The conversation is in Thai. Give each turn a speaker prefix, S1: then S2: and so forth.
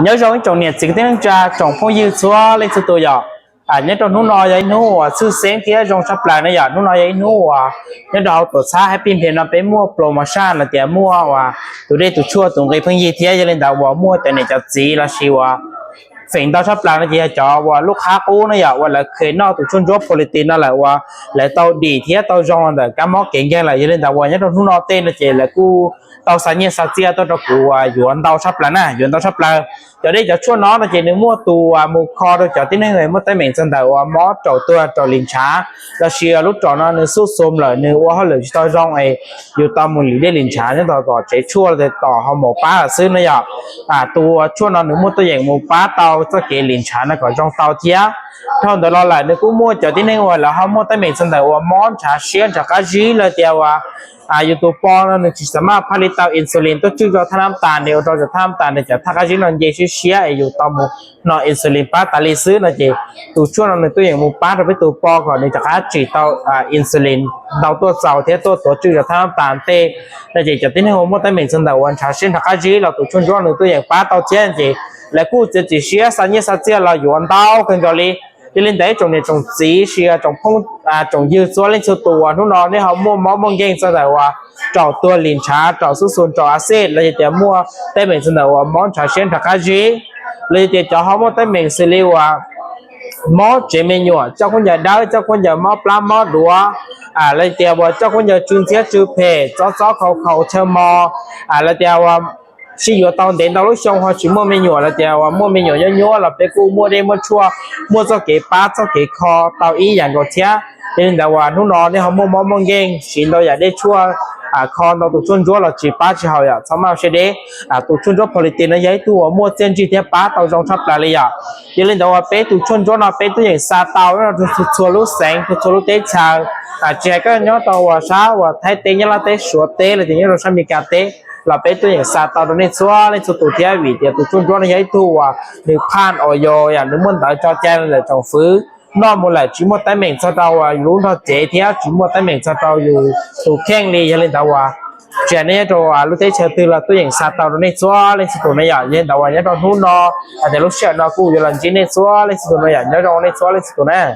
S1: nhớ rồi trong nhiệt chỉ tiếng cha trong phong yêu xóa lên số tôi giờ nhớ trong nó nói vậy nó sư sáng kia trong sắp lại nó giờ nó nói vậy nó nhớ đầu tổ xã hay pin tiền nó bé mua promotion là tiền mua tụi đây tụi chua tụi cái phong yêu thế cho nên đầu mua tại này cho gì là siêu phình tao sắp làm cái gì cho lúc khác cũ nó giờ là khi nó tụi chun job politic nó lại tao đi thế tao trong là cái món kiện cái là cho nên đầu nhớ trong nó tên là chỉ là cu tao sáng nhiên sáng chia tao cho cụ yuan tao sắp là nè yuan tao sắp là cho đây cho chua nó là chỉ nếu mua tù mua kho rồi cho tiếng người mua tay mình chân đầu mó trầu trầu liền trá là xìa lúc trò nó sốt xôm lại nếu hoa lời tao trong này yêu tao muốn lý để liền trá nên tao có chế chua để tỏ họ một bá ở xứ nó giờ tù chua nó nếu mua tôi dạng một bá tao cho cái liền trá nó có trong tao chia thôi đó lại nếu cũng mua cho tiếng người là họ mua tay mình chân đầu món trà xiên trà cá gì là tiêu YouTube nó chỉสามารถผลิตเตาอินซูลินตัวชื่อเราทำน้ำตาลเดียวเราจะทำน้ำตาลเดี๋ยวจะถ้าก็ยิ่งเราเยอะเชียอยู่ต่อมูนออินซูลินป้าตาลีซื้อเราจะตัวช่วงเราในตัวอย่างมูป้าเราไปตัวปอก่อนเดี๋ยวจะค่าจีเตาอินซูลินเราตัวเสาเทียตัวชื่อจะทำน้ำตาลเต้เราจะที่นี่หัวมันแต่เหม็นสันดาวันชาเช่นถ้าก็ยิ่งเราตัวช่วงในตัวอย่างป้าเตาเช่นจีแล้วกูจะจีเชียสัญญาสัจจะเราอยู่อันเตากันก็เลยที่เล่นได้ตรงนี้ตรงสีเชียตรงพงตรงยืดส่วนเล่นตัวทุกนอนนี่เขามั่วมองเก่งสันดาว่าเจาะตัวลินชาเจาะสุสุนเจาะอาเซียนเลยจะมั่วแต่เหม็นสันดาว่ามอนชาเช่นถ้าก็ยิ่งเลยจะเจาะเขามั่วแต่เหม็นสิเรียว่ามอเจมิญวเจ้าคนอย่าได้เจ้าคนอย่ามอปลามอดัวเลยเดียวว่าเจ้าคนอย่าจุนเสียจุเพจ้อเขาเชมเลยเดียวว่าชีอยู่ตอนเดินตอนลูกชงเขาชิมัวไม่หยวแล้วเดียวว่ามัวไม่หยวยัวเราไปกูมัวได้มัวชัวมัวจะเก็บป้าจะเก็บคอเตาอีอย่างก็เทียเดินแต่ว่าทุกนอนนี่เขามัวมองเก่งสิ่งเราอยากได้ชัวคอนเราตัวชนจั่วเราจีป้าจีเขาอยากสามารถเชื่อได้ตัวชนจั่ว politics นะยัยตัวมัวเจนจีเทียป้าเตาจงทับรายละเอียดยังเล่นแต่ว่าเป็นตัวชนจั่วเราเป็นตัวอย่างซาเตาเราชัวรู้แสงชัวรู้เตะชาแจก็ย้อนตัวว่าช้าว่าไทยเตะยังเราเตะสวดเตะอะไรอย่างเงี้ยเราใช้มีการเตะเราเป็นตัวอย่างซาตาตอนนี้ชัวร์ในสุดตัวที่วิเดียตัวชุ่มชัวร์ในยัยตัวหรือผ่านออยอย่างนึกมันแต่จอแจ้งเลยจงฟื้นนอนหมดเลยจิมว่าแต่เหม็นซาตาวอยู่รุ่นเขาเจ๊ที่จิมว่าแต่เหม็นซาตาวอยู่ตัวแข้งเลยยังเล่นแต่ว่าเจนี่ตัวลูกเตะเชิดตัวละตัวอย่างซาตาตอนนี้ชัวร์ในสุดตัวในอย่างยันแต่ว่ายันตอนทุ่นนอแต่ลูกเชื่อนอกูอยู่หลังจีนในชัวร์ในสุดตัวในอย่างยันตอนในชัวร์ในสุดตัวนั้น